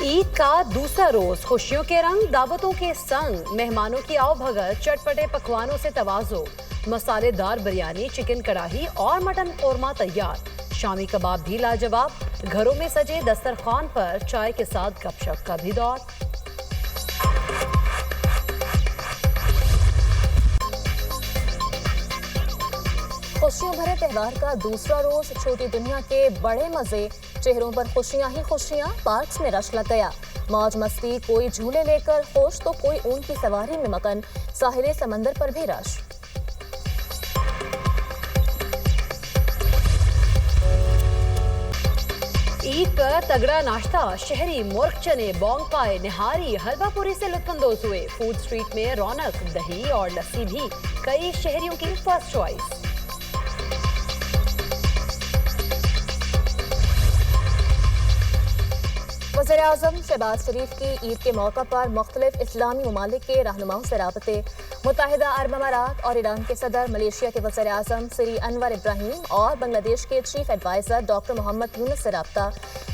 ईद का दूसरा रोज खुशियों के रंग, दावतों के संग मेहमानों की आवभगत, चटपटे पकवानों से तवाज़ो, मसालेदार बिरयानी, चिकन कढ़ाई और मटन कोरमा तैयार। शामी कबाब भी लाजवाब। घरों में सजे दस्तरखान पर चाय के साथ गपशप का भी दौर। खुशियों भरे त्योहार का दूसरा रोज, छोटी दुनिया के बड़े मजे, चेहरों पर खुशियां ही खुशियां। पार्क्स में रश लग गया, मौज मस्ती, कोई झूले लेकर खुश तो कोई ऊंट की सवारी में मगन। साहिले समंदर पर भी रश। ईद पर तगड़ा नाश्ता, शहरी मुर्ग चने, बोंग पाए, निहारी, हलवा पूरी से लुत्फानंदोज हुए। फूड स्ट्रीट में रौनक, दही और लस्सी भी कई शहरियों की फर्स्ट चॉइस। वज़ीर-ए-आज़म शहबाज शरीफ की ईद के मौका पर मुख्तलिफ इस्लामी ममालिक के रहनुमाओं से राबते। मुत्तहिदा अरब अमारात और ईरान के सदर, मलेशिया के वज़ीर-ए-आज़म श्री अनवर इब्राहिम और बांग्लादेश के chief adviser doctor Mohammad Yunus से राबता।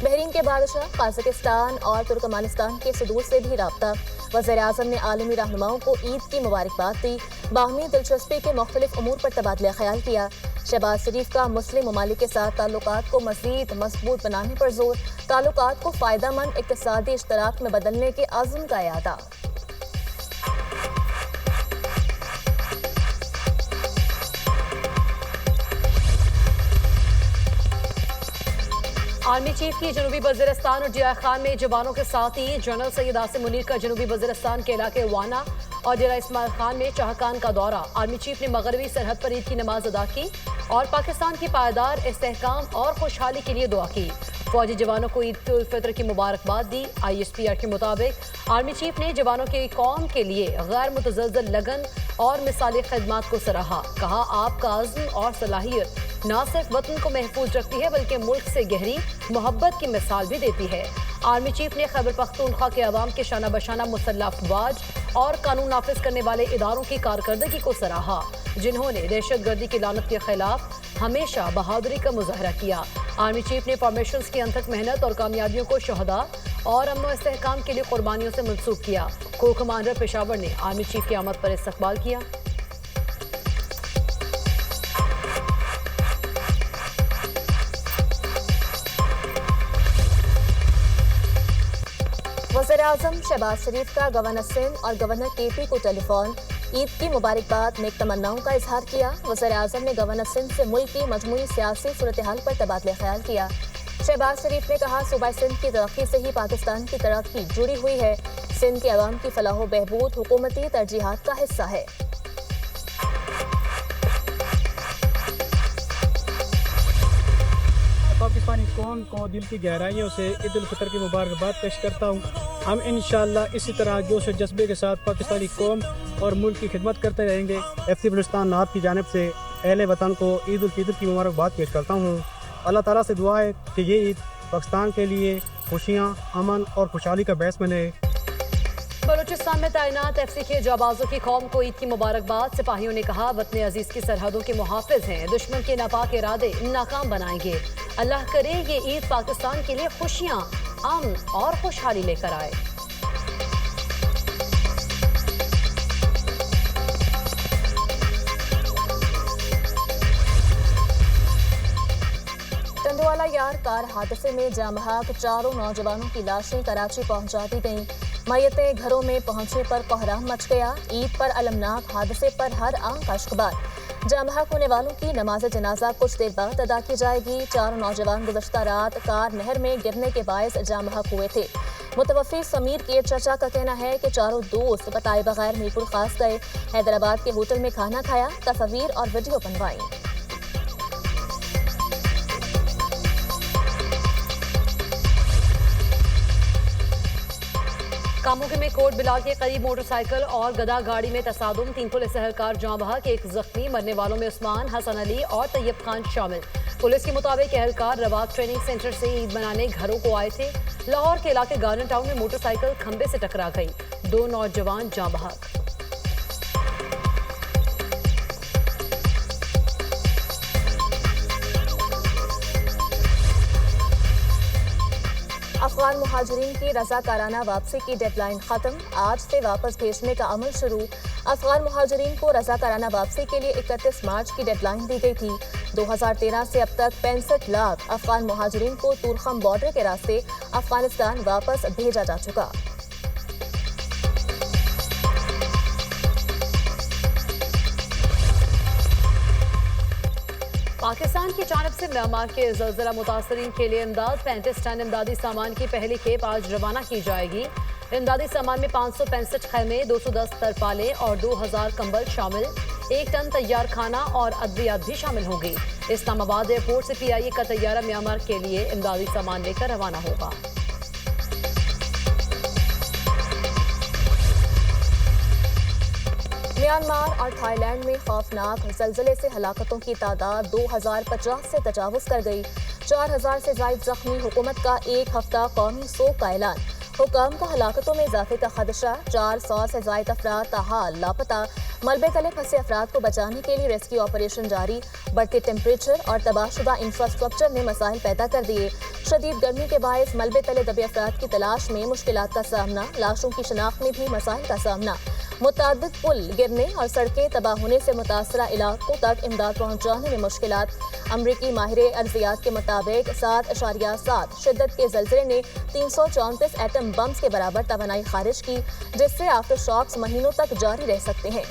बहरीन के बादशाह, कजाकिस्तान और तुर्कमानिस्तान के सदूर से भी राबता। वज़ीर-ए-आज़म ने आलमी रहनुमाओं को ईद की मुबारकबाद दी। बाहमी दिलचस्पी के मुख्तलिफ अमूर पर तबादला ख्याल किया। शहबाज शरीफ का मुस्लिम ममालिक के साथ ताल्लुकात को मज़ीद मजबूत बनाने पर जोर, ताल्लुकात को फ़ायदेमंद इक़्तिसादी इश्तराक में बदलने के अज़्म का इरादा। आर्मी चीफ की जनूबी वज़ीरिस्तान और जिया खान में जवानों के साथ ही जनरल सैयद आसिम मुनीर का जनूबी वज़ीरिस्तान के इलाके वाना और डेरा इस्माइल खान में चाहकान का दौरा। आर्मी चीफ ने मगरबी सरहद पर ईद की नमाज अदा की और पाकिस्तान की पायदार इस्तेहकाम और खुशहाली के लिए दुआ की। फौजी जवानों को ईद उल फितर की मुबारकबाद दी। ISPR के मुताबिक आर्मी चीफ ने जवानों की कौम के लिए गैर मुतज़लज़ल लगन और मिसाली खिदमत को सराहा। कहा, आपका अज़्म और सलाहियत न सिर्फ वतन को महफूज रखती है बल्कि मुल्क से गहरी मोहब्बत की मिसाल भी देती है। आर्मी चीफ ने खैबर पख्तूनख्वा के अवाम के शाना बशाना मुसल्लह अफवाज और कानून नाफिज करने वाले इदारों की कारकर्दगी को सराहा, जिन्होंने दहशत गर्दी की लानत के खिलाफ हमेशा बहादुरी का मुजाहरा किया। आर्मी चीफ ने फॉर्मेशन की अनथक मेहनत और कामयाबियों को शहदा और अमन इस्तेहकाम के लिए कुर्बानियों से मंसूब किया। कोर कमांडर पेशावर ने आर्मी चीफ की आमद पर इस्तकबाल किया। वज़ीर-ए-आज़म शहबाज शरीफ का गवर्नर सिंध और गवर्नर KP को टेलीफोन। ईद की मुबारकबाद, नेक तमन्नाओं का इजहार किया। वज़ीर-ए-आज़म ने गवर्नर सिंध से मुल्क की मजमूई सियासी सूरत हाल पर तबादला ख्याल किया। शहबाज शरीफ ने कहा, सूबा सिंध की तरक्की से ही पाकिस्तान की तरक्की जुड़ी हुई है। सिंध के अवाम की फलाह बहबूद हुकूमती तरजीहात का हिस्सा है। पाकिस्तानी कौम को दिल की गहराइयों से ईद उल फितर की मुबारकबाद पेश करता हूँ। हम इंशाअल्लाह इसी तरह जोश और जज्बे के साथ पाकिस्तानी कौम और मुल्क की खिदमत करते रहेंगे। FC बलूचिस्तान नाब की जानिब से अहले वतन को ईद उल फितर की मुबारकबाद पेश करता हूँ। अल्लाह ताला से दुआ है कि ये ईद पाकिस्तान के लिए खुशियाँ, अमन और खुशहाली का बायस बने। बलूचिस्तान में तैनात FC के जाबाजों की कौम को ईद की मुबारकबाद। सिपाहियों ने कहा, वतन अजीज की सरहदों के मुहाफिज हैं, दुश्मन के नापाक इरादे नाकाम बनाएंगे। अल्लाह करे ये ईद पाकिस्तान के लिए खुशियाँ, अमन और खुशहाली लेकर आए। टंडवाला यार कार हादसे में जाम-बहक 4 नौजवानों की लाशें कराची पहुंचा दी गईं। मैयतें घरों में पहुंचने पर कोहराम मच गया। ईद पर अलमनाक हादसे पर हर आंख अश्कबार। जाम-बहक होने वालों की नमाज जनाजा कुछ देर बाद अदा की जाएगी। 4 नौजवान गुज़श्ता रात कार नहर में गिरने के बायस जाम-बहक हुए थे। मुतवफ़्फ़ी समीर के चचा का कहना है कि चारों दोस्त बताए बगैर मीरपुर खास गए, हैदराबाद के होटल में खाना खाया, तस्वीर और वीडियो बनवाई। कामोगे में कोट बिलाल के करीब मोटरसाइकिल और गदा गाड़ी में तसादुम, 3 पुलिस एहलकार जाँ बहक, 1 जख्मी। मरने वालों में उस्मान, हसन अली और तैयब खान शामिल। पुलिस के मुताबिक एहलकार रवाक ट्रेनिंग सेंटर से ईद मनाने घरों को आए थे। लाहौर के इलाके गार्डन टाउन में मोटरसाइकिल खंबे से टकरा गई, 2 नौजवान जाँ बहक। افغان مہاجرین کی رضاکارانہ واپسی کی ڈیڈ لائن ختم، آج سے واپس بھیجنے کا عمل شروع۔ افغان مہاجرین کو رضاکارانہ واپسی کے لیے 31 مارچ کی ڈیڈ لائن دی گئی تھی۔ 2013 سے اب تک 65 لاکھ افغان مہاجرین کو تورخم بارڈر کے راستے افغانستان واپس بھیجا جا چکا۔ پاکستان کی جانب سے میانمار کے زلزلہ متاثرین کے لیے امداد 35 ٹن امدادی سامان کی پہلی کھیپ آج روانہ کی جائے گی۔ امدادی سامان میں 565 خیمے، 210 ترپالیں اور 2000 کمبل شامل، 1 ٹن تیار کھانا اور ادویات بھی شامل ہوں گی۔ اسلام آباد ایئرپورٹ سے PIA کا طیارہ میانمار کے لیے امدادی سامان لے کر روانہ ہوگا۔ میانمار اور تھائی لینڈ میں خوفناک زلزلے سے ہلاکتوں کی تعداد 2050 سے تجاوز کر گئی۔ 4000 سے زائد زخمی، حکومت کا ایک ہفتہ قومی سوگ کا اعلان۔ حکام کا ہلاکتوں میں اضافے کا خدشہ، 400 سے زائد افراد تاحال لاپتہ۔ ملبے تلے پھنسے افراد کو بچانے کے لیے ریسکیو آپریشن جاری۔ بڑھتے ٹیمپریچر اور تباہ شدہ انفراسٹرکچر نے مسائل پیدا کر دیے۔ شدید گرمی کے باعث ملبے تلے دبے افراد کی تلاش میں مشکلات کا سامنا، لاشوں کی شناخت میں بھی مسائل کا سامنا۔ متعدد پل گرنے اور سڑکیں تباہ ہونے سے متاثرہ علاقوں تک امداد پہنچانے میں مشکلات۔ امریکی ماہر ارضیات کے مطابق 7.7 شدت کے زلزلے نے 334 ایٹم بمز کے برابر توانائی خارج کی، جس سے آفٹر شاکس مہینوں تک جاری رہ سکتے ہیں۔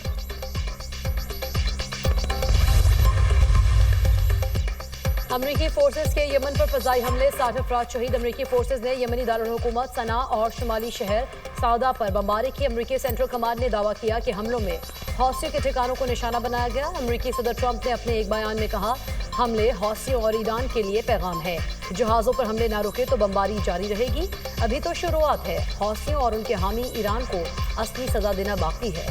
امریکی فورسز کے یمن پر فضائی حملے، 60 افراد شہید۔ امریکی فورسز نے یمنی دارالحکومت صنعا اور شمالی شہر سعودہ پر بمباری کی۔ امریکی سینٹرل کمانڈ نے دعویٰ کیا کہ حملوں میں حوثیوں کے ٹھکانوں کو نشانہ بنایا گیا۔ امریکی صدر ٹرمپ نے اپنے ایک بیان میں کہا، حملے حوثیوں اور ایران کے لیے پیغام ہے۔ جہازوں پر حملے نہ رکے تو بمباری جاری رہے گی۔ ابھی تو شروعات ہے، حوثیوں اور ان کے حامی ایران کو اصلی سزا دینا باقی ہے۔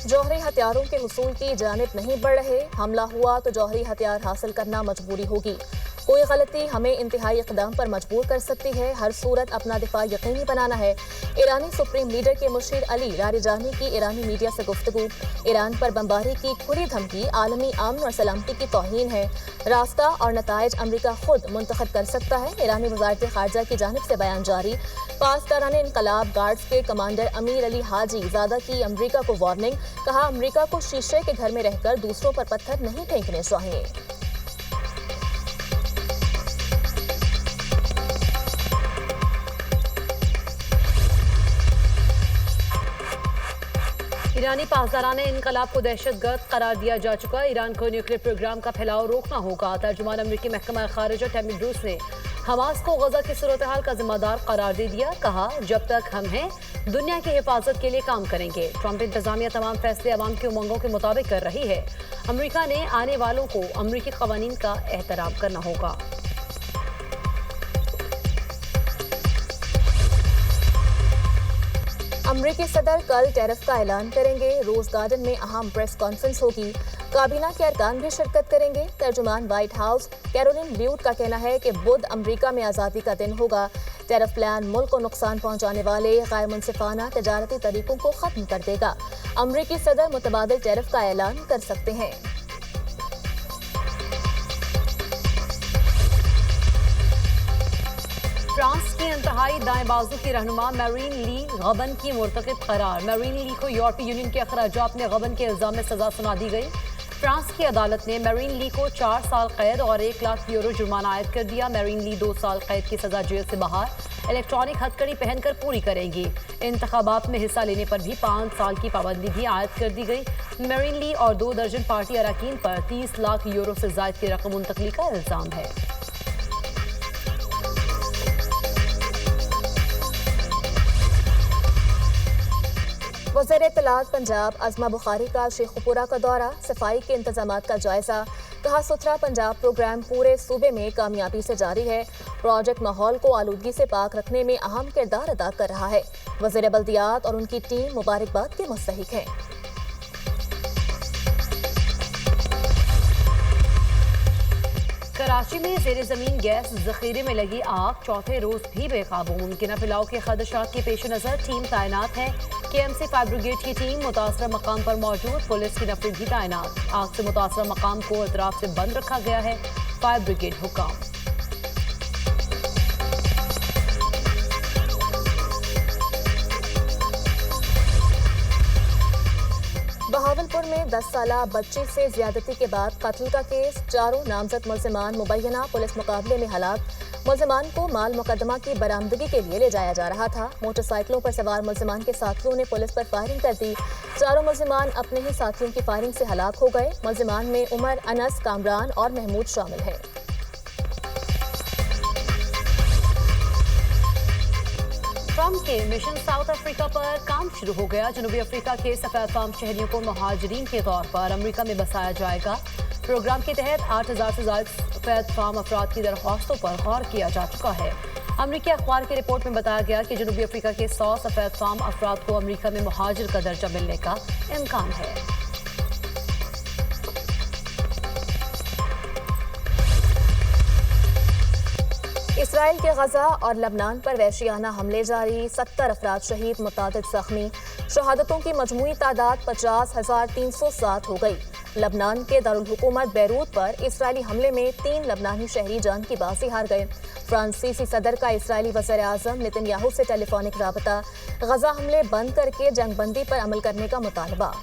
جوہری ہتھیاروں کے حصول کی جانب نہیں بڑھ رہے، حملہ ہوا تو جوہری ہتھیار حاصل کرنا مجبوری ہوگی۔ کوئی غلطی ہمیں انتہائی اقدام پر مجبور کر سکتی ہے، ہر صورت اپنا دفاع یقینی بنانا ہے۔ ایرانی سپریم لیڈر کے مشیر علی لاریجانی کی ایرانی میڈیا سے گفتگو۔ ایران پر بمباری کی کھلی دھمکی عالمی امن اور سلامتی کی توہین ہے۔ راستہ اور نتائج امریکہ خود منتخب کر سکتا ہے، ایرانی وزارت خارجہ کی جانب سے بیان جاری۔ پاسداران انقلاب گارڈز کے کمانڈر امیر علی حاجی زادہ کی امریکہ کو وارننگ، کہا امریکہ کو شیشے کے گھر میں رہ کر دوسروں پر پتھر نہیں پھینکنے چاہیے۔ ایرانی پاسداران انقلاب کو دہشت گرد قرار دیا جا چکا۔ ایران کو نیوکلیئر پروگرام کا پھیلاؤ روکنا ہوگا۔ ترجمان امریکی محکمہ خارجہ ٹیمی بروس نے حماس کو غزہ کی صورتحال کا ذمہ دار قرار دے دیا، کہا جب تک ہم ہیں دنیا کی حفاظت کے لیے کام کریں گے۔ ٹرمپ انتظامیہ تمام فیصلے عوام کی امنگوں کے مطابق کر رہی ہے۔ امریکہ نے آنے والوں کو امریکی قوانین کا احترام کرنا ہوگا۔ امریکی صدر کل ٹیرف کا اعلان کریں گے۔ روز گارڈن میں اہم پریس کانفرنس ہوگی، کابینہ کے ارکان بھی شرکت کریں گے۔ ترجمان وائٹ ہاؤس کیرولین لیوٹ کا کہنا ہے کہ بدھ امریکہ میں آزادی کا دن ہوگا۔ ٹیرف پلان ملک کو نقصان پہنچانے والے غیر منصفانہ تجارتی طریقوں کو ختم کر دے گا۔ امریکی صدر متبادل ٹیرف کا اعلان کر سکتے ہیں۔ فرانس کی انتہائی دائیں بازو کی رہنما میرین لی غبن کی مرتکب قرار۔ میرین لی کو یورپی یونین کے اخراجات میں غبن کے الزام میں سزا سنا دی گئی۔ فرانس کی عدالت نے میرین لی کو 4 سال قید اور 1 لاکھ یورو جرمانہ عائد کر دیا۔ میرین لی 2 سال قید کی سزا جیل سے باہر الیکٹرانک ہتھکڑی پہن کر پوری کریں گی۔ انتخابات میں حصہ لینے پر بھی 5 سال کی پابندی بھی عائد کر دی گئی۔ میرین لی اور 2 درجن پارٹی اراکین پر 30 لاکھ یورو سے زائد کی رقم منتقلی کا الزام ہے۔ وزیر اطلاعات پنجاب عظمہ بخاری کا شیخوپورہ کا دورہ، صفائی کے انتظامات کا جائزہ، کہا ستھرا پنجاب پروگرام پورے صوبے میں کامیابی سے جاری ہے۔ پروجیکٹ ماحول کو آلودگی سے پاک رکھنے میں اہم کردار ادا کر رہا ہے۔ وزیر بلدیات اور ان کی ٹیم مبارکباد کے مستحق ہیں۔ کراچی میں زیر زمین گیس ذخیرے میں لگی آگ 4تھے روز بھی بے قابو۔ ممکنہ پھیلاؤ کے خدشات کے پیش نظر ٹیم تعینات ہے۔ KMC फायर ब्रिगेड की टीम मुतासरा मकाम पर मौजूद, पुलिस की नफरी भी तैनात। आग से मुतासरा मकाम को इतराफ से बंद रखा गया है। फायर ब्रिगेड हुकाम। बहावलपुर में 10 साला बच्ची से ज्यादती के बाद कत्ल का केस, चारों नामजद मुल्जिमान मुबैना पुलिस मुकाबले में हलाक। मुल्जिमान को माल मुकदमा की बरामदगी के लिए ले जाया जा रहा था। मोटरसाइकिलों पर सवार मुल्जिमान के साथियों ने पुलिस पर फायरिंग कर दी। चारों मुल्जिमान अपने ही साथियों की फायरिंग से हलाक हो गए। मुल्जिमान में उमर, अनस, कामरान और महमूद शामिल हैं। ट्रम्प के मिशन साउथ अफ्रीका पर काम शुरू हो गया। जनूबी अफ्रीका के सफेद फार्म शहरियों को मुहाजिरीन के तौर पर अमेरिका में बसाया जाएगा। प्रोग्राम के तहत 8,000 से ज्यादा सफेद फार्म अफराद की दरख्वास्तों पर गौर किया जा चुका है। अमरीकी अखबार की रिपोर्ट में बताया गया कि जनूबी अफ्रीका के 100 सफेद फार्म अफराद को अमेरिका में मुहाजिर का दर्जा मिलने का इम्कान है। इसराइल के गजा और लबनान पर वहशियाना हमले जारी, 70 अफराद शहीद, मुतादिद जख्मी। शहादतों की मजमूई तादाद 50,307 हो गई। लबनान के दारुल हुकूमत बैरूत पर इसराइली हमले में 3 लबनानी शहरी जान की बाजी हार गए। फ्रांसीसी सदर का इसराइली वज़ीर आज़म नेतन्याहू से टेलीफोनिक राबता, गजा हमले बंद करके जंगबंदी पर अमल करने का मुतालबा।